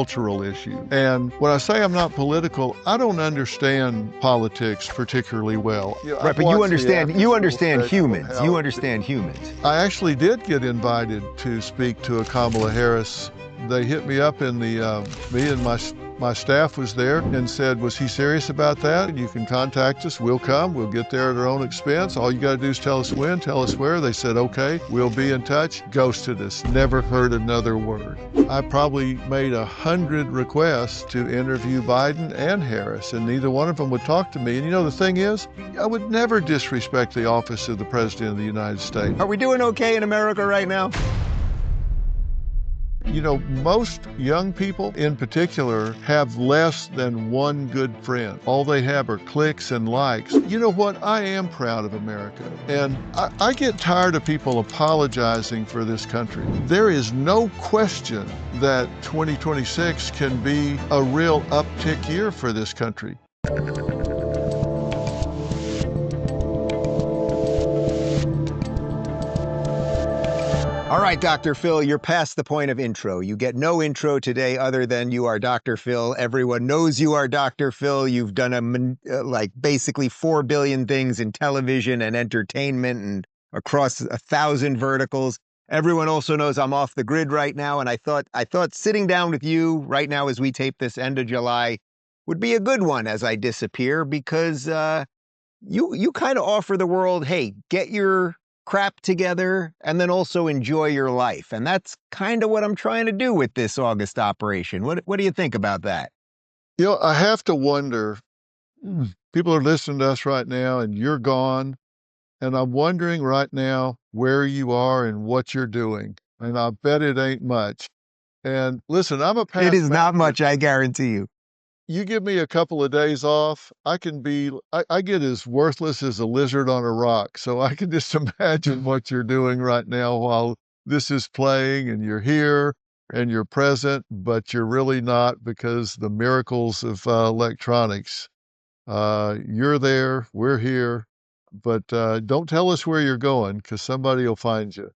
cultural issue. And when I say I'm not political, I don't understand politics particularly well. Yeah, Right, I've but you watched the understand after-school humans. special of You how understand humans. I actually did get invited to speak to a Kamala Harris. They hit me up in the, me and my staff was there and said, was he serious about that? You can contact us. We'll come. We'll get there at our own expense. All you got to do is tell us when, tell us where. They said, okay, we'll be in touch. Ghosted us. Never heard another word. I probably made 100 requests to interview Biden and Harris, and neither one of them would talk to me. And you know, the thing is, I would never disrespect the office of the President of the United States. Are we doing okay in America right now? You know, most young people in particular have less than one good friend. All they have are clicks and likes. You know what? I am proud of America. And I get tired of people apologizing for this country. There is no question that 2026 can be a real uptick year for this country. All right, Dr. Phil, you're past the point of intro. You get no intro today other than you are Dr. Phil. Everyone knows you are Dr. Phil. You've done like basically 4 billion things in television and entertainment and across 1,000 verticals. Everyone also knows I'm off the grid right now, and I thought sitting down with you right now as we tape this end of July would be a good one as I disappear, because you kind of offer the world, hey, get your crap together and then also enjoy your life. And that's kind of what I'm trying to do with this August operation. What do you think about that? You know, I have to wonder, people are listening to us right now and you're gone. And I'm wondering right now where you are and what you're doing. And I bet it ain't much. And listen, I'm a past It is not master. much, I guarantee you. You give me a couple of days off, I get as worthless as a lizard on a rock. So I can just imagine what you're doing right now while this is playing and you're here and you're present, but you're really not, because the miracles of electronics. You're there, we're here, but don't tell us where you're going, because somebody will find you.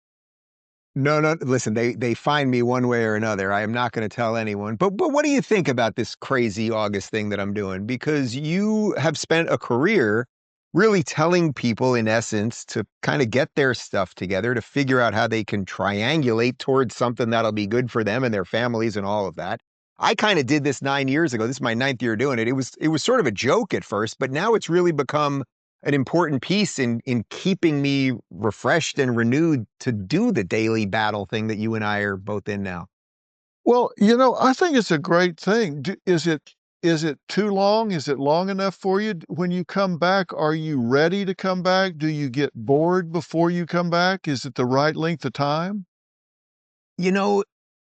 No, listen, they find me one way or another. I am not going to tell anyone. But what do you think about this crazy August thing that I'm doing? Because you have spent a career really telling people, in essence, to kind of get their stuff together, to figure out how they can triangulate towards something that'll be good for them and their families and all of that. I kind of did this 9 years ago. This is my 9th year doing it. It was sort of a joke at first, but now it's really become an important piece in keeping me refreshed and renewed to do the daily battle thing that you and I are both in now. Well, you know, I think it's a great thing. Is it too long? Is it long enough for you? When you come back, are you ready to come back? Do you get bored before you come back? Is it the right length of time? You know,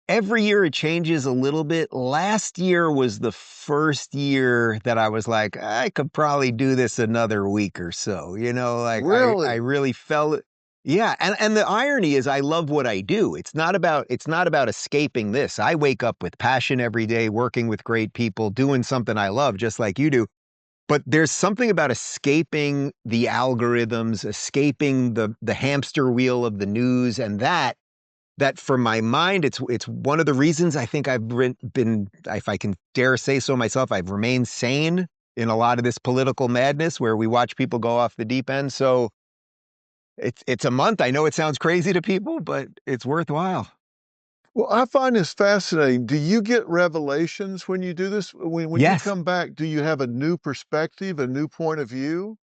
every year it changes a little bit. Last year was the first year that I was like, I could probably do this another week or so. You know, like I Really? really felt it. Yeah, and the irony is I love what I do. It's not about escaping this. I wake up with passion every day, working with great people, doing something I love, just like you do. But there's something about escaping the algorithms, escaping the hamster wheel of the news, and that for my mind, it's one of the reasons I think I've been, if I can dare say so myself, I've remained sane in a lot of this political madness where we watch people go off the deep end. So it's a month. I know it sounds crazy to people, but it's worthwhile. Well, I find this fascinating. Do you get revelations when you do this? When you Yes. come back, do you have a new perspective, a new point of view?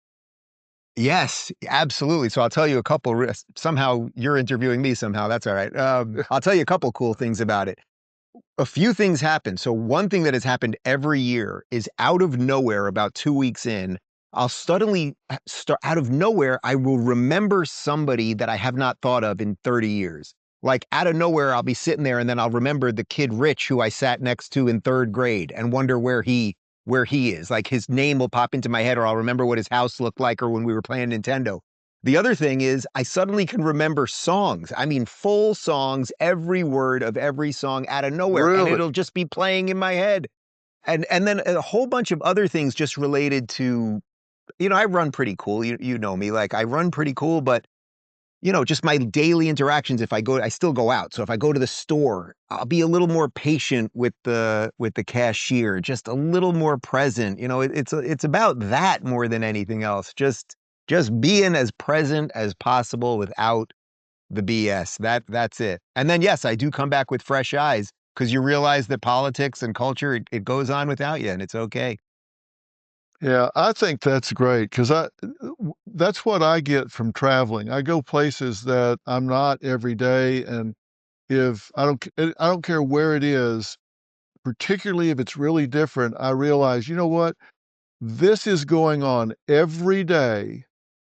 Yes, absolutely. So I'll tell you a couple, somehow you're interviewing me somehow. That's all right. I'll tell you a couple cool things about it. A few things happen. So one thing that has happened every year is out of nowhere, about 2 weeks in, I'll suddenly start out of nowhere. I will remember somebody that I have not thought of in 30 years. Like out of nowhere, I'll be sitting there and then I'll remember the kid Rich who I sat next to in 3rd grade and wonder where he is. Like his name will pop into my head, or I'll remember what his house looked like or when we were playing Nintendo. The other thing is I suddenly can remember songs. I mean, full songs, every word of every song out of nowhere, and Really? it'll just be playing in my head. And then a whole bunch of other things just related to, I run pretty cool. You know me, like I run pretty cool, but just my daily interactions. If I still go out. So if I go to the store, I'll be a little more patient with the cashier, just a little more present. It's about that more than anything else. Just being as present as possible without the BS. That's it. And then yes, I do come back with fresh eyes because you realize that politics and culture, it goes on without you, and it's okay. Yeah, I think that's great because that's what I get from traveling. I go places that I'm not every day, and if I don't care where it is, particularly if it's really different, I realize, you know what? This is going on every day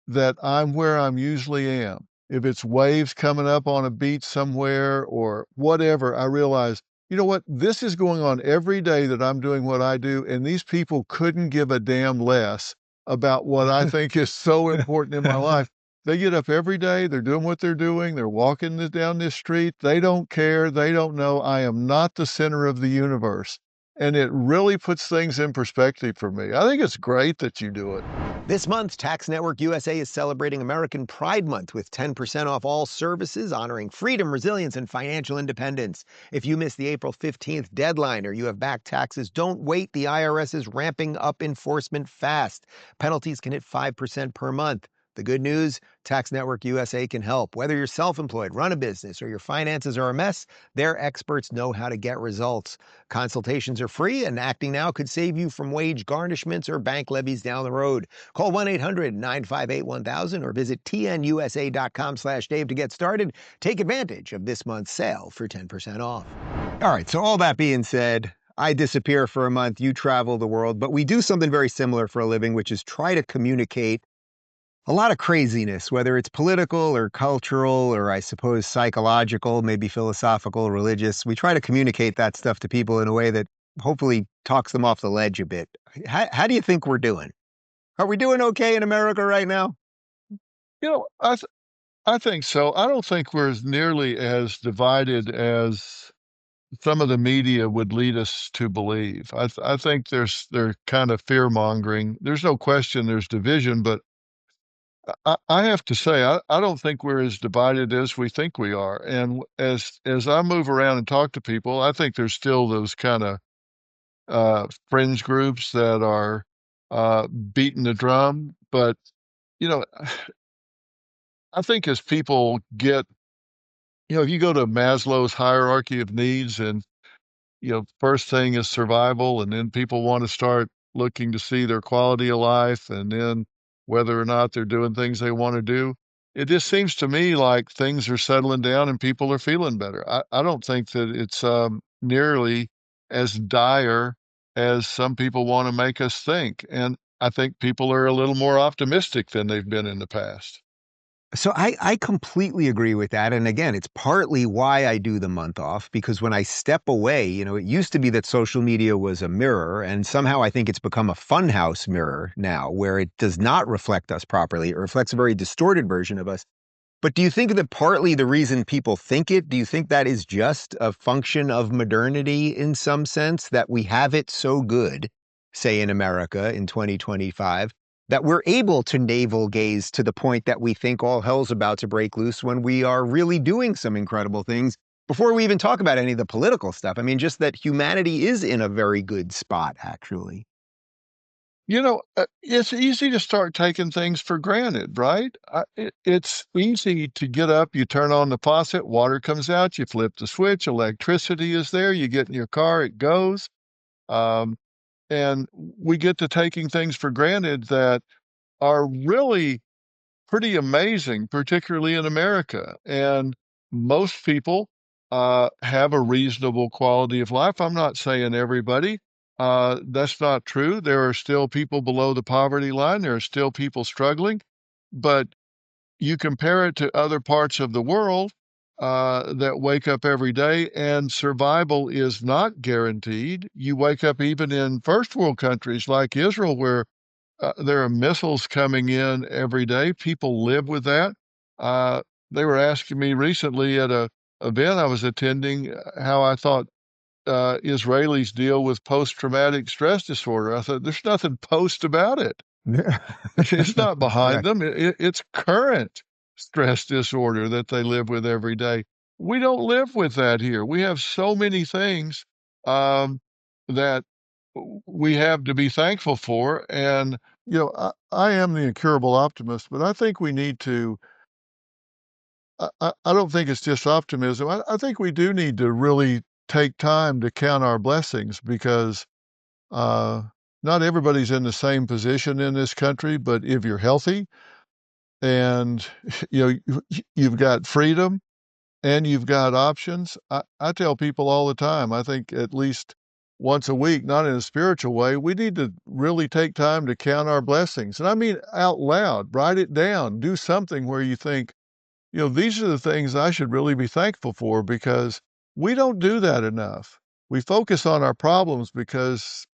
that I'm where I'm usually am. If it's waves coming up on a beach somewhere or whatever, I realize, you know what? This is going on every day that I'm doing what I do, and these people couldn't give a damn less about what I think is so important in my life. They get up every day, they're doing what they're doing, they're walking down this street. They don't care, they don't know. I am not the center of the universe. And it really puts things in perspective for me. I think it's great that you do it. This month, Tax Network USA is celebrating American Pride Month with 10% off all services honoring freedom, resilience, and financial independence. If you missed the April 15th deadline or you have back taxes, don't wait. The IRS is ramping up enforcement fast. Penalties can hit 5% per month. The good news, Tax Network USA can help. Whether you're self-employed, run a business, or your finances are a mess, their experts know how to get results. Consultations are free, and acting now could save you from wage garnishments or bank levies down the road. Call 1-800-958-1000 or visit tnusa.com/Dave to get started. Take advantage of this month's sale for 10% off. All right, so all that being said, I disappear for a month, you travel the world, but we do something very similar for a living, which is try to communicate a lot of craziness, whether it's political or cultural or I suppose psychological, maybe philosophical, religious. We try to communicate that stuff to people in a way that hopefully talks them off the ledge a bit. How do you think we're doing? Are we doing okay in America right now? You know, I think so. I don't think we're as nearly as divided as some of the media would lead us to believe. I think they're kind of fear-mongering. There's no question there's division, but I have to say, I don't think we're as divided as we think we are. And as I move around and talk to people, I think there's still those kinda, fringe groups that are, beating the drum, but, you know, I think as people get if you go to Maslow's hierarchy of needs and, first thing is survival, and then people wanna start looking to see their quality of life, and then whether or not they're doing things they wanna do. It just seems to me like things are settling down and people are feeling better. I don't think that it's, nearly as dire as some people wanna make us think, and I think people are a little more optimistic than they've been in the past. So I completely agree with that. And again, it's partly why I do the month off, because when I step away, it used to be that social media was a mirror, and somehow I think it's become a funhouse mirror now, where it does not reflect us properly. It reflects a very distorted version of us. But do you think that partly the reason people think it, do you think that is just a function of modernity in some sense, that we have it so good, say in America in 2025, that we're able to navel gaze to the point that we think all hell's about to break loose when we are really doing some incredible things before we even talk about any of the political stuff? I mean, just that humanity is in a very good spot, actually. It's easy to start taking things for granted, right? It's easy to get up, you turn on the faucet, water comes out, you flip the switch, electricity is there, you get in your car, it goes. Um, and we get to taking things for granted that are really pretty amazing, particularly in America. And most people have a reasonable quality of life. I'm not saying everybody. That's not true. There are still people below the poverty line. There are still people struggling. But you compare it to other parts of the world that wake up every day, and survival is not guaranteed. You wake up even in first world countries like Israel, where there are missiles coming in every day. People live with that. They were asking me recently at a event I was attending how I thought Israelis deal with post-traumatic stress disorder. I thought, there's nothing post about it. It's not behind Correct. them. It's current. stress disorder that they live with every day. We don't live with that here. We have so many things that we have to be thankful for. And, I am the incurable optimist, but I think we need to, I don't think it's just optimism. I think we do need to really take time to count our blessings because uh, not everybody's in the same position in this country, but if you're healthy and you've got freedom and you've got options, I tell people all the time, I think at least once a week, not in a spiritual way, we need to really take time to count our blessings. And I mean out loud, write it down, do something where you think, these are the things I should really be thankful for because we don't do that enough. We focus on our problems because,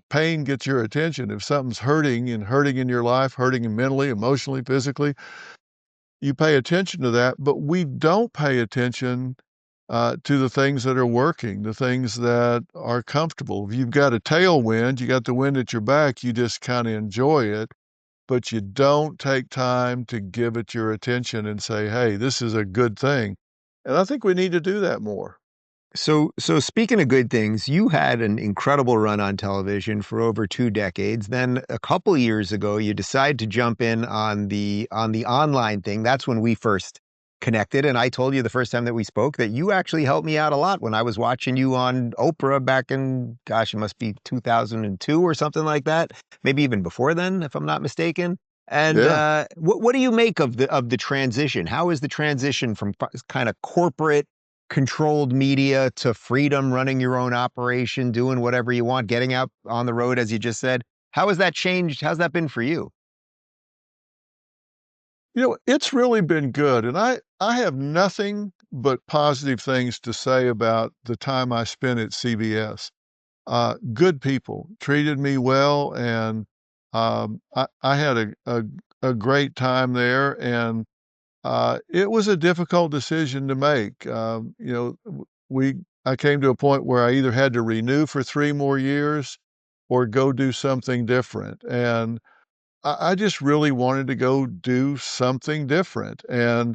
pain gets your attention. If something's hurting and hurting in your life, hurting mentally, emotionally, physically, you pay attention to that, but we don't pay attention to the things that are working, the things that are comfortable. If you've got a tailwind, you got the wind at your back, you just kind of enjoy it, but you don't take time to give it your attention and say, hey, this is a good thing. And I think we need to do that more. So speaking of good things, you had an incredible run on television for over 2 decades. Then a couple years ago, you decided to jump in on the online thing. That's when we first connected. And I told you the first time that we spoke that you actually helped me out a lot when I was watching you on Oprah back in, gosh, it must be 2002 or something like that. Maybe even before then, if I'm not mistaken. And Yeah. what do you make of the transition? How is the transition from kind of corporate controlled media to freedom, running your own operation, doing whatever you want, getting out on the road, as you just said? How has that changed? How's that been for you? It's really been good. And I have nothing but positive things to say about the time I spent at CBS. Good people treated me well, and I had a great time there. And it was a difficult decision to make. I came to a point where I either had to renew for 3 more years or go do something different. And I just really wanted to go do something different. And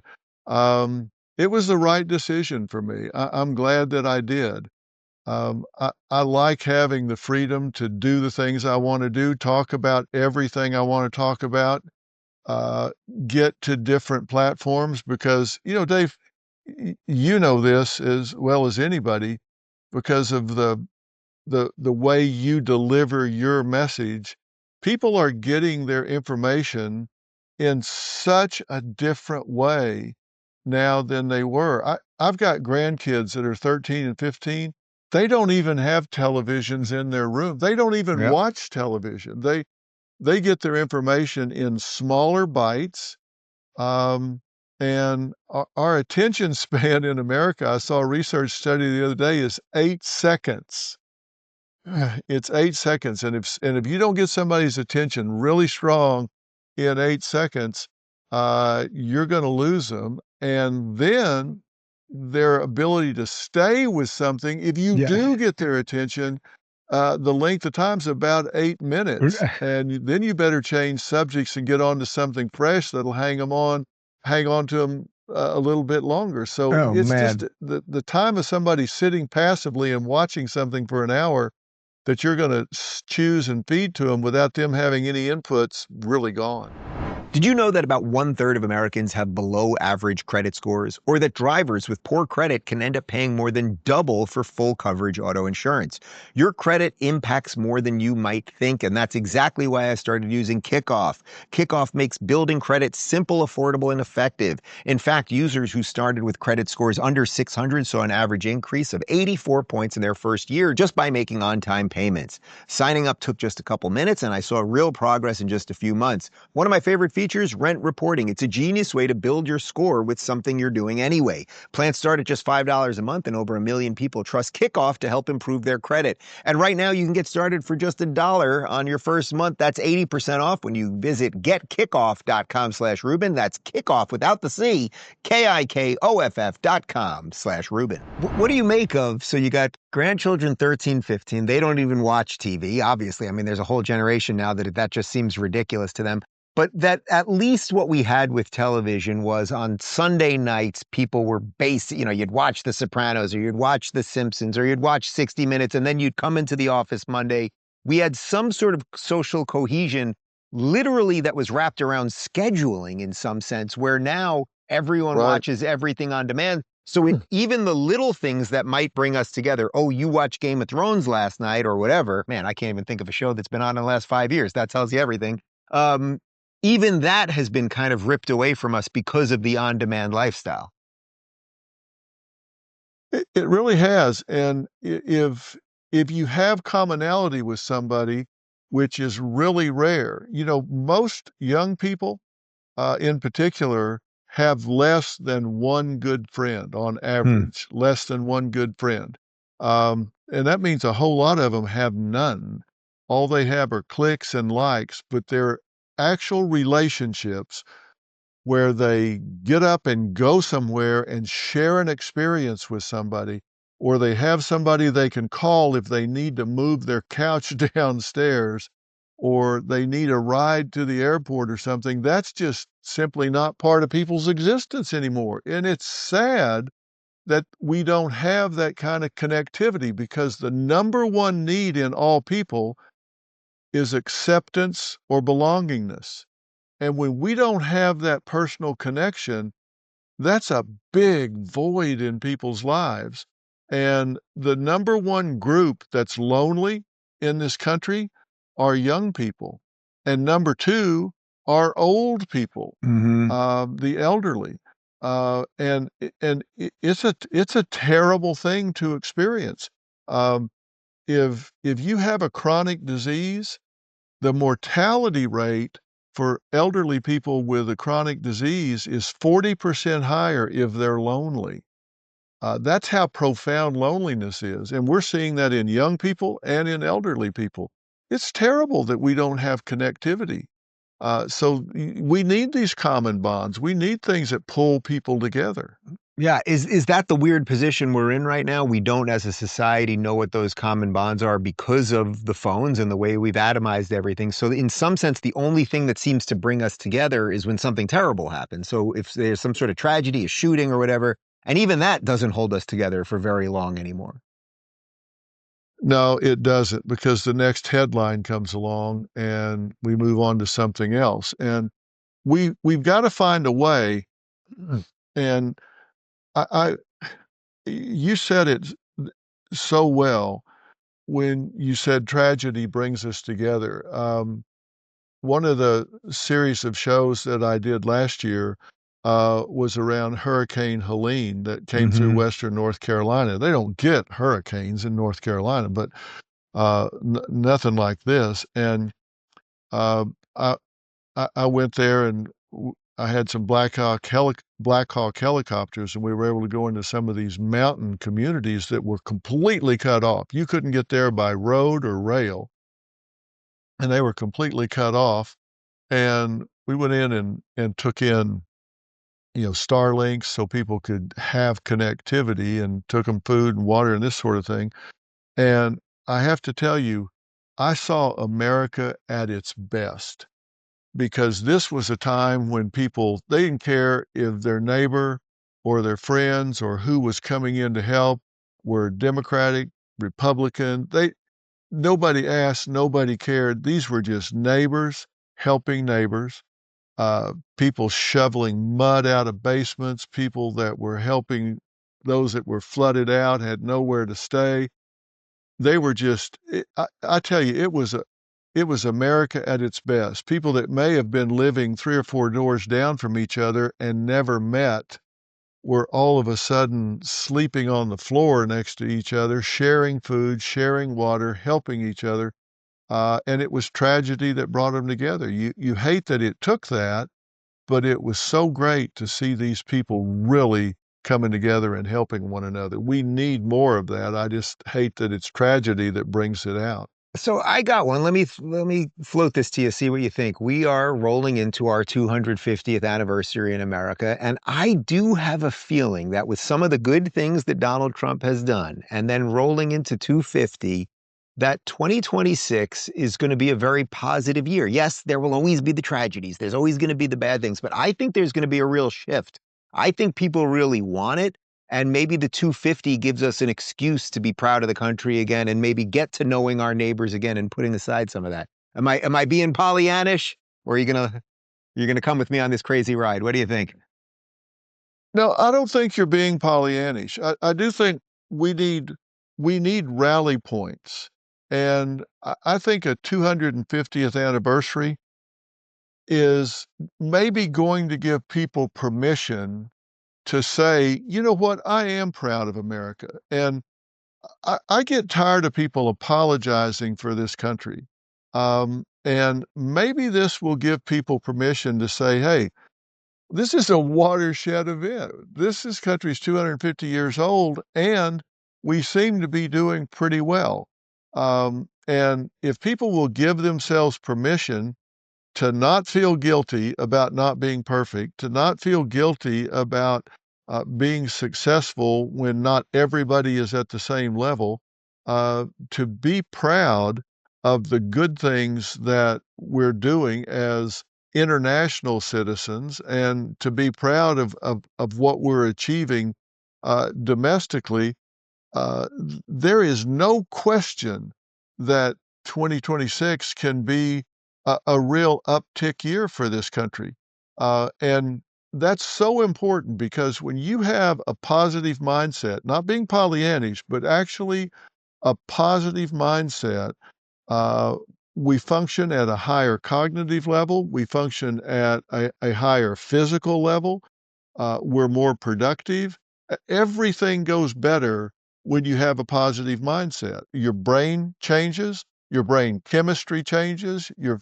it was the right decision for me. I'm glad that I did. I like having the freedom to do the things I want to do, talk about everything I want to talk about, uh, get to different platforms because, Dave, you know this as well as anybody because of the way you deliver your message. People are getting their information in such a different way now than they were. I've got grandkids that are 13 and 15. They don't even have televisions in their room. They don't even Yep. watch television. They get their information in smaller bites, um, and our attention span in America, I saw a research study the other day, is 8 seconds. It's 8 seconds, and if you don't get somebody's attention really strong in 8 seconds, you're gonna lose them, and then their ability to stay with something, if you Yeah. do get their attention, the length of time's about 8 minutes, and then you better change subjects and get on to something fresh that'll hang on to 'em, a little bit longer. So Oh it's just man. the time of somebody sitting passively and watching something for an hour that you're gonna choose and feed to them without them having any inputs really gone. Did you know that about 1/3 of Americans have below average credit scores, or that drivers with poor credit can end up paying more than double for full coverage auto insurance? Your credit impacts more than you might think, and that's exactly why I started using Kickoff. Kickoff makes building credit simple, affordable, and effective. In fact, users who started with credit scores under 600 saw an average increase of 84 points in their first year just by making on-time payments. Signing up took just a couple minutes, and I saw real progress in just a few months. One of my favorite features, rent reporting. It's a genius way to build your score with something you're doing anyway. Plans start at just $5 a month, and over 1 million people trust Kickoff to help improve their credit. And right now, you can get started for just $1 on your first month. That's 80% off when you visit getkickoff.com/Rubin. That's kickoff without the C, KIKOFF.com/Rubin. What do you make of, so you got grandchildren 13, 15, they don't even watch TV, obviously. I mean, there's a whole generation now that just seems ridiculous to them. but that at least what we had with television was on Sunday nights, people were you'd watch The Sopranos or you'd watch The Simpsons or you'd watch 60 Minutes, and then you'd come into the office Monday. We had some sort of social cohesion, literally, that was wrapped around scheduling in some sense, where now everyone Right. watches everything on demand. So even the little things that might bring us together, oh, you watched Game of Thrones last night or whatever. Man, I can't even think of a show that's been on in the last 5 years. That tells you everything. Um, Even that has been kind of ripped away from us because of the on-demand lifestyle. It really has, and if you have commonality with somebody, which is really rare, most young people, in particular, have less than one good friend on Hmm. average, less than one good friend. And that means a whole lot of them have none. All they have are clicks and likes, but they're actual relationships where they get up and go somewhere and share an experience with somebody, or they have somebody they can call if they need to move their couch downstairs, or they need a ride to the airport or something. That's just simply not part of people's existence anymore. And it's sad that we don't have that kind of connectivity because the number one need in all people is acceptance or belongingness. And when we don't have that personal connection, that's a big void in people's lives. And the number one group that's lonely in this country are young people. And number two are old people, Hmm. the elderly. It's a terrible thing to experience. Um, if you have a chronic disease, the mortality rate for elderly people with a chronic disease is 40% higher if they're lonely. That's how profound loneliness is, and we're seeing that in young people and in elderly people. It's terrible that we don't have connectivity. We need these common bonds. We need things that pull people together. Yeah, is that the weird position we're in right now? We don't, as a society, know what those common bonds are because of the phones and the way we've atomized everything. So, in some sense, the only thing that seems to bring us together is when something terrible happens. So, if there's some sort of tragedy, a shooting, or whatever, and even that doesn't hold us together for very long anymore. No, it doesn't, because the next headline comes along and we move on to something else. And we've got to find a way. And I you said it so well when you said tragedy brings us together. One of the series of shows that I did last year was around Hurricane Helene that came through Hmm. western North Carolina. They don't get hurricanes in North Carolina, but nothing like this. And uh, I, I went there and I had some Black Hawk helicopters, and we were able to go into some of these mountain communities that were completely cut off. You couldn't get there by road or rail, and they were completely cut off. And we went in and took in, Starlinks so people could have connectivity, and took them food and water and this sort of thing. And I have to tell you, I saw America at its best, because this was a time when people, they didn't care if their neighbor or their friends or who was coming in to help were Democratic, Republican. Nobody asked, nobody cared. These were just neighbors helping neighbors, people shoveling mud out of basements, people that were helping those that were flooded out, had nowhere to stay. They were just, I tell you, it was America at its best. People that may have been living 3 or 4 doors down from each other and never met were all of a sudden sleeping on the floor next to each other, sharing food, sharing water, helping each other, and it was tragedy that brought them together. You hate that it took that, but it was so great to see these people really coming together and helping one another. We need more of that. I just hate that it's tragedy that brings it out. So I got one. Let me float this to you, see what you think. We are rolling into our 250th anniversary in America, and I do have a feeling that with some of the good things that Donald Trump has done, and then rolling into 250, that 2026 is going to be a very positive year. Yes, there will always be the tragedies. There's always going to be the bad things, but I think there's going to be a real shift. I think people really want it. And maybe the 250 gives us an excuse to be proud of the country again and maybe get to knowing our neighbors again and putting aside some of that. Am I being Pollyannish, or are you gonna come with me on this crazy ride? What do you think? No, I don't think you're being Pollyannish. I do think we need we need rally points. And I think a 250th anniversary is maybe going to give people permission to say, you know what, I am proud of America. And I get tired of people apologizing for this country. And maybe this will give people permission to say, hey, this is a watershed event. This country's 250 years old, and we seem to be doing pretty well. And if people will give themselves permission to not feel guilty about not being perfect, to not feel guilty about being successful when not everybody is at the same level, to be proud of the good things that we're doing as international citizens, and to be proud of what we're achieving domestically. There is no question that 2026 can be a real uptick year for this country. And that's so important because when you have a positive mindset, not being Pollyannish, but actually a positive mindset, uh, we function at a higher cognitive level, we function at a higher physical level, we're more productive. Everything goes better when you have a positive mindset. Your brain changes, your brain chemistry changes, your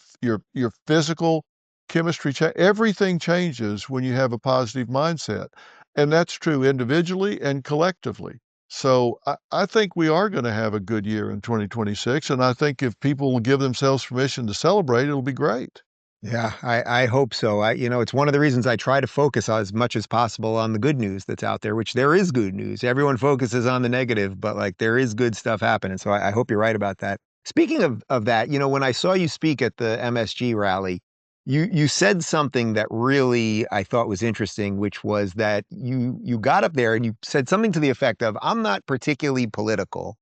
physical chemistry everything changes when you have a positive mindset. And that's true individually and collectively. So I think we are going to have a good year in 2026. And I think if people will give themselves permission to celebrate, it'll be great. Yeah, I hope so. It's one of the reasons I try to focus as much as possible on the good news that's out there, which there is good news. Everyone focuses on the negative, but like there is good stuff happening. So I hope you're right about that. Speaking of that, when I saw you speak at the MSG rally, you said something that really I thought was interesting, which was that you got up there and you said something to the effect of, "I'm not particularly political.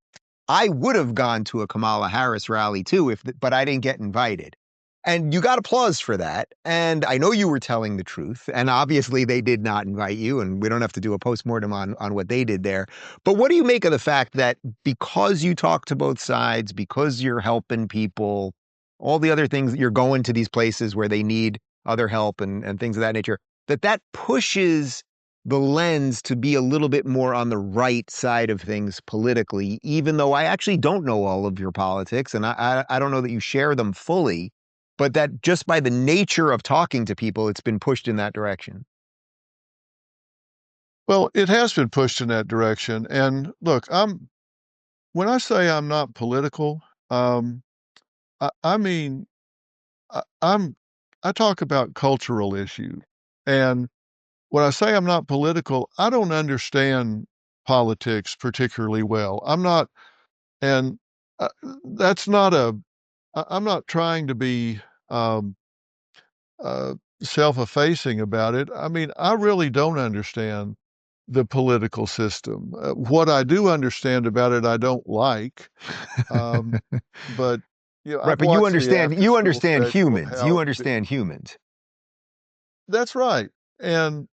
I would have gone to a Kamala Harris rally too, but I didn't get invited." And you got applause for that. And I know you were telling the truth. And obviously, they did not invite you. And we don't have to do a postmortem on what they did there. But what do you make of the fact that because you talk to both sides, because you're helping people, all the other things, that you're going to these places where they need other help and things of that nature, that pushes the lens to be a little bit more on the right side of things politically, even though I actually don't know all of your politics and I don't know that you share them fully, but that just by the nature of talking to people, it's been pushed in that direction. Well, it has been pushed in that direction. And look, when I say I'm not political, um, I mean I'm I talk about cultural issues. And when I say I'm not political, I don't understand politics particularly well. I'm not, and that's not I'm not trying to be um, uh, self-effacing about it. I mean, I really don't understand the political system. What I do understand about it, I don't like. Um, but Right, I've but you watched the understand you after-school understand special of humans. You how. understand humans. That's right. And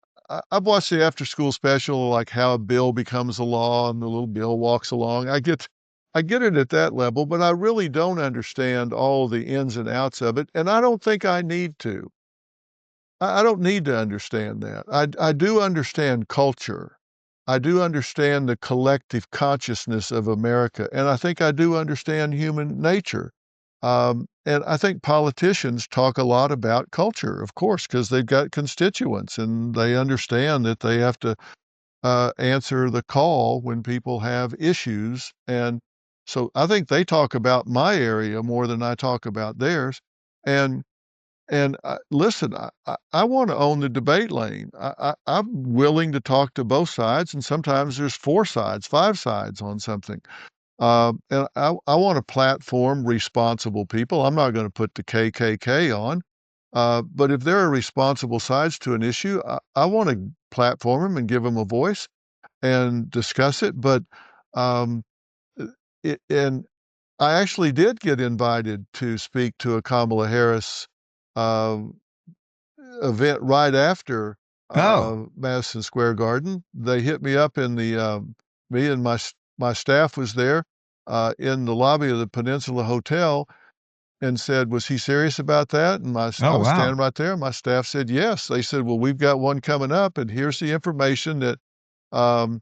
I've watched the after-school special, like how a bill becomes a law and the little bill walks along. I get it at that level, but I really don't understand all the ins and outs of it, and I don't think I need to. I don't need to understand that. I do understand culture. I do understand the collective consciousness of America, and I think I do understand human nature. And I think politicians talk a lot about culture, of course, because they've got constituents and they understand that they have to answer the call when people have issues. And so I think they talk about my area more than I talk about theirs. And listen, I want to own the debate lane. I'm willing to talk to both sides, and sometimes there's four sides, five sides on something. And I want to platform responsible people. I'm not going to put the KKK on. But if there are responsible sides to an issue, I want to platform them and give them a voice and discuss it. But um, and I actually did get invited to speak to a Kamala Harris um, event right after Oh, Madison Square Garden. They hit me up in the me and my staff was there in the lobby of the Peninsula Hotel and said, "Was he serious about that?" And I oh, was wow. standing right there. My staff said, "Yes." They said, "Well, we've got one coming up, and here's the information that um,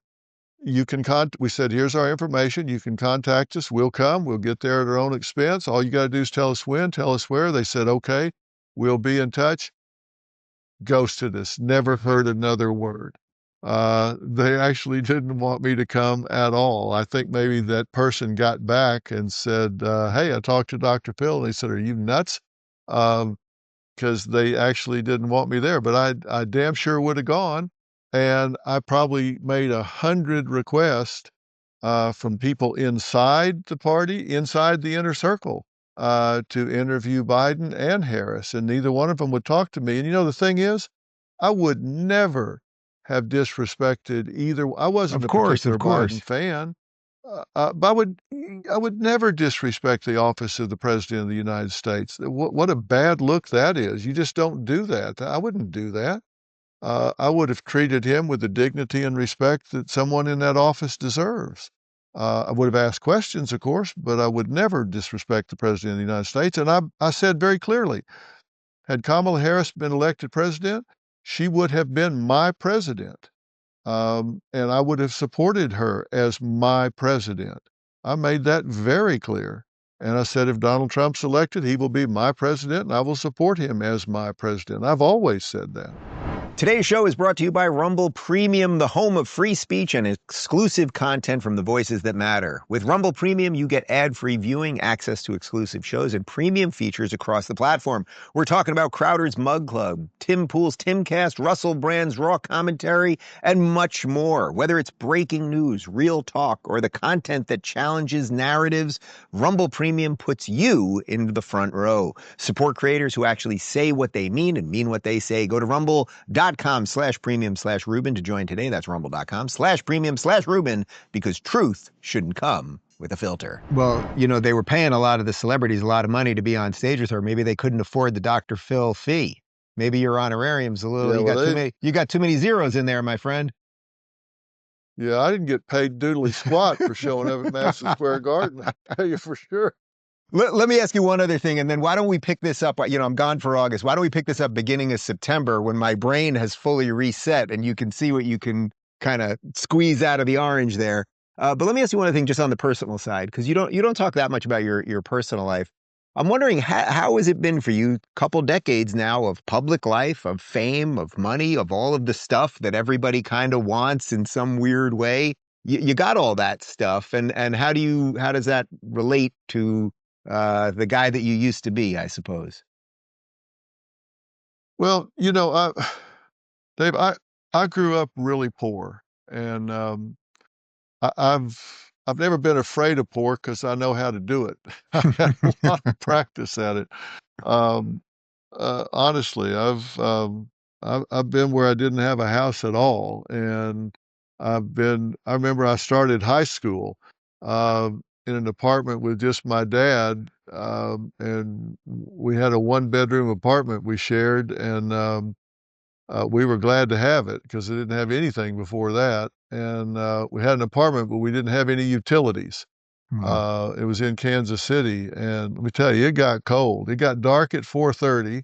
you can we said, "Here's our information. You can contact us. We'll come. We'll get there at our own expense. All you got to do is tell us when, tell us where." They said, "Okay, we'll be in touch." Ghosted us. Never heard another word. They actually didn't want me to come at all. I think maybe that person got back and said, "Hey, I talked to Dr. Phil." And they said, "Are you nuts?" Because they actually didn't want me there. But I damn sure would have gone. And I probably made 100 requests from people inside the party, inside the inner circle, to interview Biden and Harris, and neither one of them would talk to me. And the thing is, I would never have disrespected either. I wasn't Of a course, of particular Biden course. fan, but I would never disrespect the office of the President of the United States. What a bad look that is. You just don't do that. I wouldn't do that. I would have treated him with the dignity and respect that someone in that office deserves. I would have asked questions, of course, but I would never disrespect the President of the United States. And I said very clearly, had Kamala Harris been elected president, she would have been my president. And I would have supported her as my president. I made that very clear. And I said, if Donald Trump's elected, he will be my president, and I will support him as my president. I've always said that. Today's show is brought to you by Rumble Premium, the home of free speech and exclusive content from the voices that matter. With Rumble Premium, you get ad-free viewing, access to exclusive shows, and premium features across the platform. We're talking about Crowder's Mug Club, Tim Pool's Timcast, Russell Brand's Raw Commentary, and much more. Whether it's breaking news, real talk, or the content that challenges narratives, Rumble Premium puts you into the front row. Support creators who actually say what they mean and mean what they say. Go to rumble.com/premium/Rubin to join today. That's rumble.com/premium/Rubin, because truth shouldn't come with a filter. Well, they were paying a lot of the celebrities a lot of money to be on stage with her. Maybe they couldn't afford the Dr. Phil fee. Maybe your honorarium's a little, Yeah, well, you got too many zeros in there, my friend. yeah, I didn't get paid doodly squat for showing up at Madison Square Garden. I tell you for sure. Let me ask you one other thing, and then why don't we pick this up? I'm gone for August. Why don't we pick this up beginning of September when my brain has fully reset and you can see what you can kind of squeeze out of the orange there? But let me ask you one other thing, just on the personal side, because you don't talk that much about your personal life. I'm wondering how has it been for you? Couple decades now of public life, of fame, of money, of all of the stuff that everybody kind of wants in some weird way. You got all that stuff, and how does that relate to the guy that you used to be, I suppose? Well, Dave, I grew up really poor, and I've never been afraid of poor because I know how to do it. I've had a lot of practice at it. Um, honestly, I've been where I didn't have a house at all, and I remember I started high school in an apartment with just my dad, and we had a one-bedroom apartment we shared, and we were glad to have it because we didn't have anything before that, and we had an apartment, but we didn't have any utilities. Hmm. It was in Kansas City, and let me tell you, it got cold. It got dark at 4:30,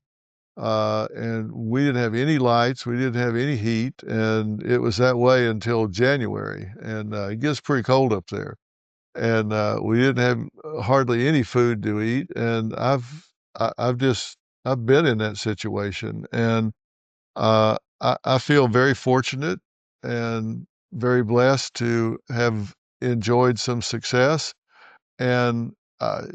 and we didn't have any lights, we didn't have any heat, and it was that way until January, and it gets pretty cold up there. And we didn't have hardly any food to eat, and I've been in that situation, and I feel very fortunate and very blessed to have enjoyed some success. And, uh,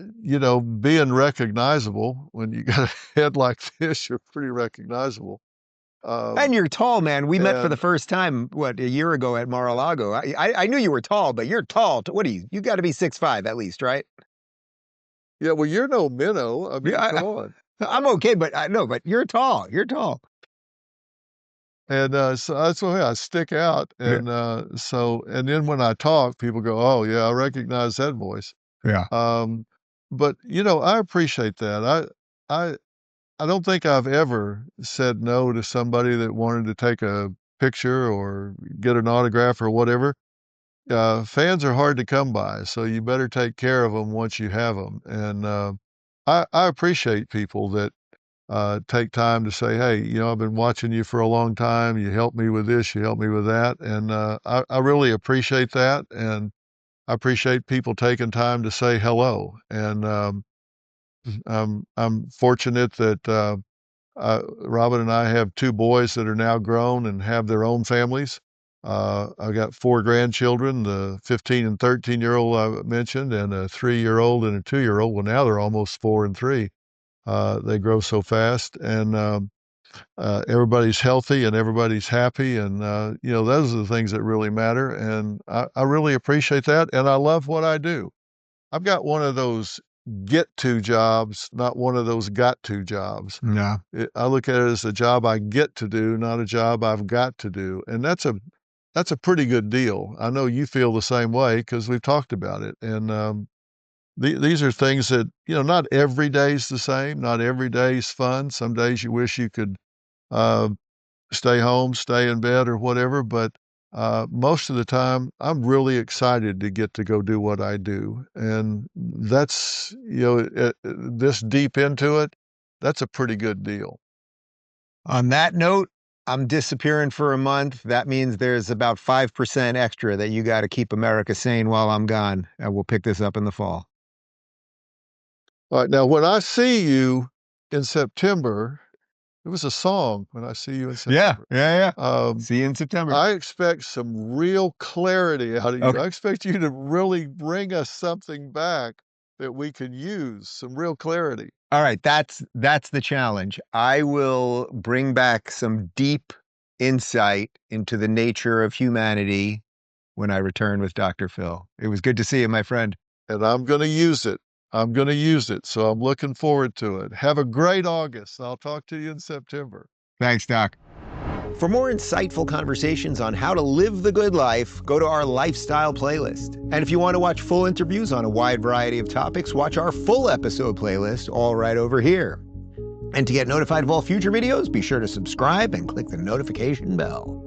being recognizable when you got a head like this, you're pretty recognizable. And you're tall, man. We met for the and first time, what, a year ago at Mar-a-Lago. I knew you were tall, but you're tall. What are you? You got to be 6'5" at least, right? yeah, well, you're no minnow. I mean, Yeah, come on. I'm okay, but I no, but you're tall. You're tall. And so that's why I stick out. Yeah. And and then when I talk, people go, "Oh, yeah, I recognize that voice." Yeah. Um, but I appreciate that. I I don't think I've ever said no to somebody that wanted to take a picture or get an autograph or whatever. Fans are hard to come by, so you better take care of them once you have them. And I appreciate people that take time to say, "Hey, I've been watching you for a long time. You helped me with this, you helped me with that." And I really appreciate that. And I appreciate people taking time to say hello. And I'm fortunate that Robin and I have two boys that are now grown and have their own families. I've got four grandchildren, the 15 and 13-year-old I mentioned, and a 3-year-old and a 2-year-old. Well, now they're almost 4 and 3. They grow so fast, and everybody's healthy and everybody's happy, and those are the things that really matter. And I really appreciate that, and I love what I do. I've got one of those get to jobs, not one of those got to jobs. No. I look at it as a job I get to do, not a job I've got to do, and that's a pretty good deal. I know you feel the same way because we've talked about it. And these are things that not every day's the same. Not every day's fun. Some days you wish you could uh, stay home, stay in bed, or whatever. But most of the time, I'm really excited to get to go do what I do, and that's this deep into it. That's a pretty good deal. On that note, I'm disappearing for a month. That means there's about 5% extra that you got to keep America sane while I'm gone. And we'll pick this up in the fall. All right, now when I see you in September, it was a song, "When I See You in Yeah, September." yeah, yeah. Um, See you in September. I expect some real clarity out of you. Okay. I expect you to really bring us something back that we can use, some real clarity. All right, that's the challenge. I will bring back some deep insight into the nature of humanity when I return with Dr. Phil. It was good to see you, my friend. And I'm gonna use it. I'm gonna use it, so I'm looking forward to it. Have a great August. I'll talk to you in September. Thanks, Doc. For more insightful conversations on how to live the good life, go to our lifestyle playlist. And if you want to watch full interviews on a wide variety of topics, watch our full episode playlist, all right over here. And to get notified of all future videos, be sure to subscribe and click the notification bell.